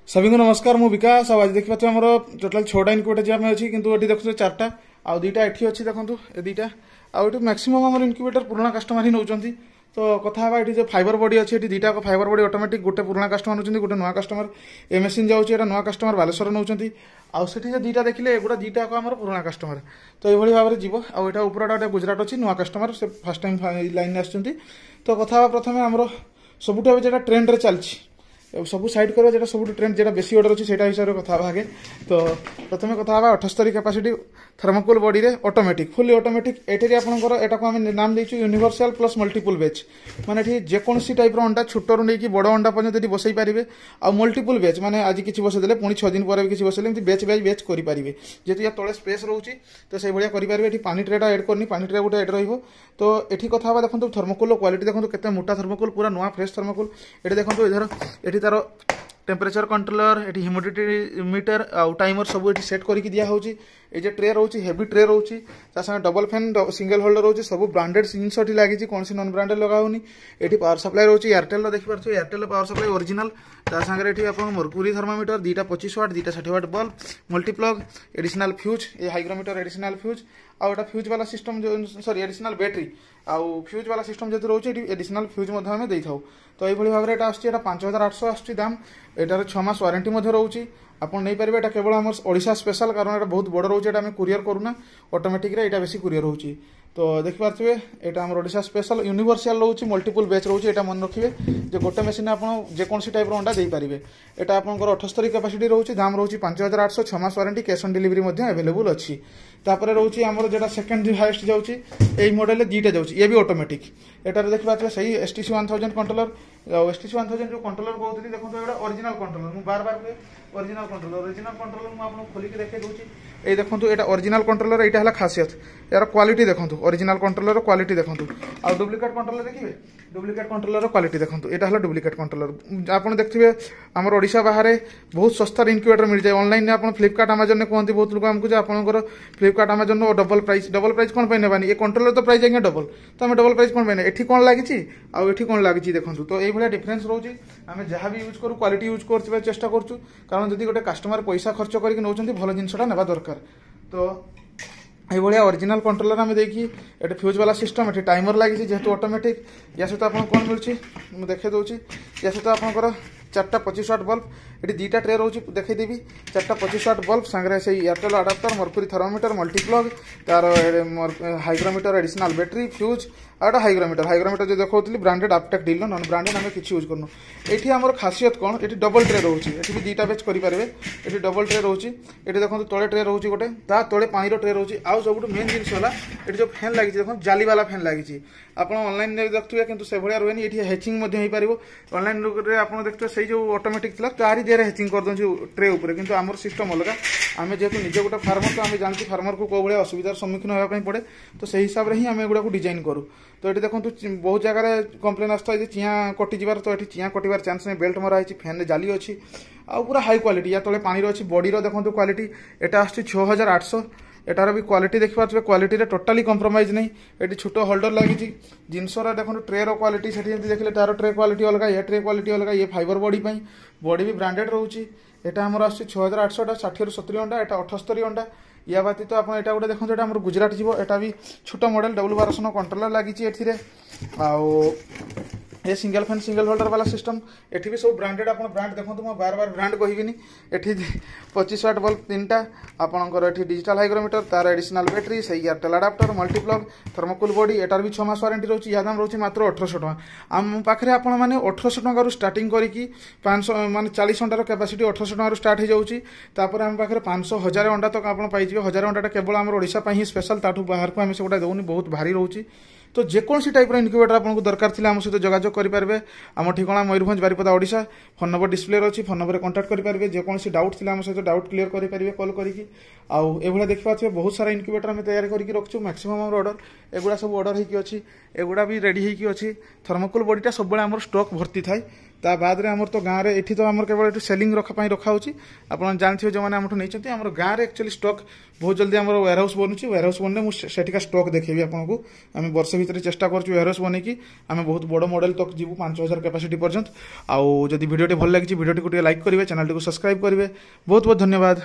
सभी को नमस्कार मु विकास आज देखा आम टोटाल 6टा इनक्यूबेटर जैम अच्छी किंतु ये देखते 4टा आउ 2टा एठी अच्छी देखो ए 2टा आउ मैक्सिमम आम इनक्यूबेटर पुराना कस्टमर ही नौकरी तो कथा ये जो फाइबर बॉडी अच्छी 2टा फाइबर बॉडी ऑटोमेटिक गोटे पुराना कस्टमर नौकरी गोटे नुआ कस्टमर ए मेसीन जाऊँगी नुआ कस्टमर बालेश्वर नौकरी आउ से 2टा देखिले एगुड़ा 2टा आम पुराना कस्टमर तो ये भाव में जीव आउटा उपरटा गुजरात अच्छी नुआ कस्टमर से फर्स्ट टाइम लाइन आसुँच तो कथा प्रथम आम सबुठ जो ट्रेंड चलती सब साइड कर जो सब ट्रेंड जो बेसी ऑर्डर अच्छी से हिसाब से कथा आगे तो प्रथम कथा 78 कैपेसिटी थर्मोकूल बॉडी रे ऑटोमेटिक फुली ऑटोमेटिक एठी आपनकर एटा को हम नाम देइछु यूनिवर्सल प्लस मल्टीपल बेच माने एठी जे कोनसी टाइप रो अंडा छोटरू नै कि बड़ अंडा पर्यंत एठी बसई पारिबे आ मल्टीपल बेच माने आज किछि बसै देले पुनी 6 दिन पर किछि बसैले एमति बेच बाय बेच करि पारिबे जेतु या तळे स्पेस रहउची तो सेइ भलिया करि पारिबे एठी पानी ट्रेटा ऐड करनी पानी ट्रे गोटे ऐड रहइबो तो एठी कथा बा देखंतु थर्मोकूल क्वालिटी देखंतु केते मोटा थर्मोकूल पूरा नवा फ्रेश थर्मोकूल एठी देखंतु इधर एठी तारो टेम्परेचर कंट्रोलर एटी ह्यूमिडिटी मीटर आउ टाइमर सब ये सेट करके दिया होची ए जे ट्रे रोची हेवी ट्रे रोची ता संगे डबल फैन सिंगल होल्डर रोची सब ब्रांडेड जिनस लगी कौन सी नॉन ब्रांडेड लगा होनी एटी पावर सप्लाई रोची एयरटेल देखि पारछो एयरटेल पावर सप्लाई ओरिजिनल ता संगे एटी आपन मर्क्यूरी थर्मोमीटर 2टा 25 वाट 2टा 60 वाट बल्ब मल्टीप्लग एडिशनल फ्यूज ए हाइग्रोमीटर एडिशनल फ्यूज आउ एटा फ्यूज वाला सिस्टम जो सॉरी एडिशनल बैटरी आउ फ्यूज वाला सिस्टम जो रोची एडिशनल फ्यूज मध्ये हमें देई थाउ तो ये भाव में आसुच्छी 5800 आसुच्छी दाम एटार 6 मास वारंटी रोचे आपन नहीं पारे एटा केवल आम ओडिशा स्पेशल कारण एटा बहुत बड़ रोचे एटा कुरियर करूना ऑटोमेटिक रे एटा बेसी कुरियर होची तो देखि पारथिबे एटा हमर ओडिशा स्पेशल यूनिवर्सल रोचे मल्टीपल बैच रोचे एटा मन रखिबे जे गोटे मशीन आपन जे कोनसी टाइप रो अंडा देई पारिबे एटा आपनकर 78 कैपेसिटी रोचे दाम रोचे 5800 6 मास वारंटी कैश ऑन डिलीवरी मध्ये अवेलेबल अछि तापर रोचे हमर जेटा सेकंड हाईएस्ट जाउची एई मॉडल 2टा जाउची ये भी ऑटोमेटिक एटार देखि पारथिबे सही STC 1000 कंट्रोलर STC 1000 जो कंट्रोलर कहउतली देखो एटा ओरिजिनल कंट्रोलर मु बार बार ओरिजिनल कंट्रोलर मु आपन खोली के देखे दोची ए देखंतु एटा ओरिजिनल कंट्रोलर एटा हला खासियत यार क्वालिटी देखंतु ओरिजिनल कंट्रोलर क्वालिटी देखंतु आ डुप्लीकेट कंट्रोलर देखिबे डुप्लीकेट कंट्रोलर क्वालिटी देखंतु एटा हला डुप्लीकेट कंट्रोलर आपन देखथिबे हमर ओडिशा बाहर बहुत सस्ता इनक्यूबेटर मिल जाय ऑनलाइन ने आपन फ्लिपकार्ट अमेज़न ने कहंती बहुत लोग हमकु जे आपनकर फ्लिपकार्ट अमेज़न नो डबल प्राइस कोन पय नेबानी ए कंट्रोलर तो प्राइस आगे डबल तो हम डबल प्राइस कोन पय ने एठी कोन लागिची आ एठी कोन लागिची देखंतु तो एई भलिया डिफरेंस रहउची हमें जहां भी यूज करू क्वालिटी यूज करथिबे चेष्टा करछु कारण जदी गोटे कस्टमर पैसा खर्च करके नौचंती भलो जिंसटा नेबा दरकार तो ये भाया ओरिजिनल कंट्रोलर आम देखी ये फ्यूज वाला सिस्टम ये टाइमर लगी जेहेतु ऑटोमेटिक या सहित आप कौन मिलूँ देखे दूसरी या सहित आपंकर 4टा 25 वाट बल्ब ये 2टा ट्रे रोचे देखईदेवी 4टा 25 वाट बल्ब सांगे से Airtel adapter mercury thermometer multiplug तार हाइग्रोमीटर एडिशनल बैटरी फ्यूज आटा हाइग्रोमीटर जो देखा ब्रांडेड आपटेक डील नॉन ब्रांडेड आम किसी यूज करनु ये आम खासियत कौन ये डबल ट्रे रोचे ये भी 2टा बेच करेंगे ये डबल ट्रे रोचे ये देखो तले ट्रे रोचे गोटे ता तले पानी ट्रे रोचे आउ सब मेन जिन है जो फैन लगी देखो जाली वाला फैन लगी आप ऑनलाइन देखुए कि से भाया रुए ये हेचिंग हो पार ऑनलाइन आप देखते से जो ऑटोमेटिक था तारी देहरे हेचिंग कर दूँ ट्रे उपर किंतु आमर सिस्टम अलग आम जेहतु निजे गोटे फार्मर तो आम जानते फार्मर को कौ भाया असुविधार सम्मुखीन होगापी पड़े तो से हिसाब से ही आम एगुड़ा डिजाइन करूँ तो ये देखो बहुत जगह कंप्लेन आसता है चिया कटिजार तो ये चिया कटार चान्स नहीं बेल्ट मरा है फैन जाली अच्छी आ पूरा हाई क्वालिटी या तले पानी अच्छी बॉडी देखो क्वालिटी एटा आस 6800 एटार भी क्वालिटी देखिए क्वालिटी टोटाली कंप्रोमाइज नहीं ये छोट होल्डर लगी जिनसर देखो ट्रे क्वालिटी से देखिए तार ट्रे क्वालिटी अलग ये ट्रे क्वालिटी अलग ये फाइबर बॉडी भी ब्रांडेड रोचे यहाँ आम आस 6800 60 ରୁ 70 अंडा एटा 78 अंडा या व्यतीत आप एटा गोटे देखो एटा गुजरात जीव एटा भी छोट मॉडल डबल बारसन कंट्रोलर लगी ये सिंगल फैन सिंगल होल्डर वाला सिस्टम एठी भी सब ब्रांडेड आप ब्रांड देखो मैं बार बार ब्रांड कहबिनी एठी 25 वाट बल्ब 3टा आपनकर एठी डिजिटल हाइग्रोमीटर तार एडिशनल बैटरी से एयरटेल अडाप्टर मल्टीप्लग थर्मोकूल बॉडी एटार भी 6 मास वारंटी रोची या दाम रोची मात्र 1800 टका आम पाखरे आपण माने 1800 टका रु स्टार्टिंग करिकी 500 माने 40 अंडार कैपेसिटी 1800 टका रु स्टार्ट हो जाउची तापर आम पाखरे 500 1000 अंडा तक आपण पाई जिवे 1000 अंडा केवल हमर ओडिशा पई ही स्पेशल ताठू बाहर को हम से गोटा दउनी बहुत भारी रोची तो जेकोसी टाइप इनक्यूबेटर आपको दरकार थी आम सहित जोगाजोग करेंगे आम ठिकाना Mayurbhanj Baripada Odisha phone number display अच्छी फोन नंबर कंटाक्ट करेंगे जेकोसी डाउट थी आम सहित डाउट क्लीयर करेंगे कॉल करके आउ ये देखिए बहुत सारा इनक्यूबेटर आम तैयारी करके रखु मैक्सिमम ऑर्डर एगुड़ा सब ऑर्डर होगी एगुड़ा भी रेडी होगी थर्मोकूल बॉडीटा सब आम स्टॉक भर्ती थाए ତା ବାଦରେ ଆମର ତ ଗାଁରେ ଏଠି ତ ଆମର କେବଳ ଏଠି ସେଲିଂ ରଖା ହେଉଛି। ଆପଣ ଜାଣିଥିବେ ଯେଉଁମାନେ ଆମଠୁ ନେଇଛନ୍ତି, ଆମର ଗାଁରେ ଆକ୍ଚୁଆଲି ଷ୍ଟକ୍ ବହୁତ ଜଲ୍ଦି ଆମର ୱେୟାର ହାଉସ୍ ବନୁଛି। ୱେୟାର ହାଉସ୍ ବନିଲେ ମୁଁ ସେଠିକା ଷ୍ଟକ୍ ଦେଖେଇବି ଆପଣଙ୍କୁ। ଆମେ ବର୍ଷେ ଭିତରେ ଚେଷ୍ଟା କରୁଛୁ ୱେୟାର ହାଉସ୍ ବନେଇକି ଆମେ ବହୁତ ବଡ଼ ମଡେଲ ତକ୍ ଯିବୁ, 5000 କାପାସିଟି ପର୍ଯ୍ୟନ୍ତ। ଆଉ ଯଦି ଭିଡ଼ିଓଟି ଭଲ ଲାଗିଛି ଭିଡ଼ିଓଟିକୁ ଟିକେ ଲାଇକ୍ କରିବେ, ଚ୍ୟାନେଲଟିକୁ ସବସ୍କ୍ରାଇବ୍ କରିବେ। ବହୁତ ବହୁତ ଧନ୍ୟବାଦ।